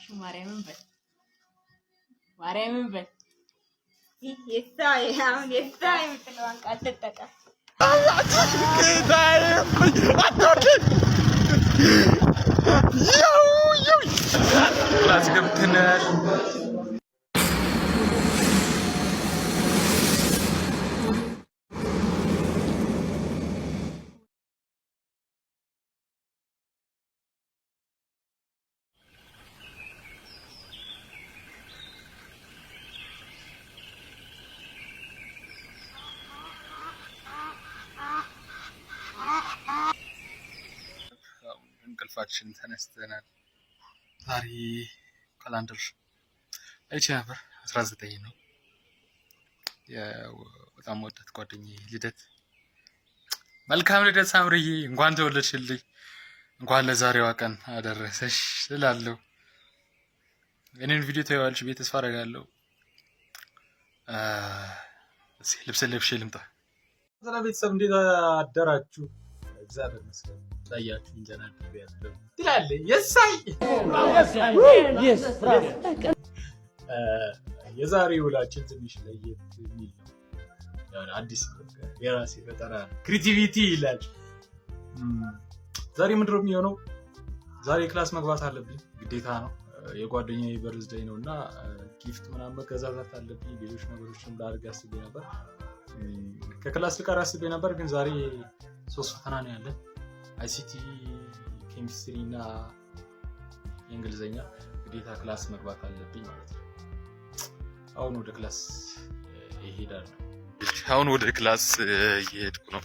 አሹ ማርያምን በል የሳ የምትለዋን ቃል ተጠቀም። ክላስ ገብተናል። እንቅልፋችን ተነስተናል። ዛሬ ካላንደር አይቼ ነበር 19 ነው። በጣም ወዳት ጓደኛዬ ልደት። መልካም ልደት ሳምርዬ፣ እንኳን ተወለድሽልኝ፣ እንኳን ለዛሬዋ ቀን አደረሰሽ እላለሁ። እኔን ቪዲዮ ታዩዋለሽ ብዬ ተስፋ አደርጋለሁ። ልብስ ለብሼ ልምጣ። ሰላም ቤተሰብ፣ እንዴት አደራችሁ? እግዚአብሔር ይመስገን። ታያችሁ እንጀራ ያለው ትላለ የሳይ የዛሬ ውላችን ትንሽ ለየት የሚል ነው። ያው አዲስ የራሴ ፈጠራ ክሪቲቪቲ ይላል። ዛሬ ምንድነው የሚሆነው? ዛሬ ክላስ መግባት አለብኝ፣ ግዴታ ነው። የጓደኛዬ በርዝዴይ ነውና ጊፍት ምናምን መገዛዛት አለብኝ። ሌሎች ነገሮችን ላድርግ አስቤ ነበር። ከክላስ ልቀር አስቤ ነበር፣ ግን ዛሬ 3 ፈተና ነው ያለን። አይሲቲ፣ ኬሚስትሪ እና የእንግሊዘኛ ግዴታ ክላስ መግባት አለብኝ ማለት ነው። አሁን ወደ ክላስ እየሄድኩ ነው።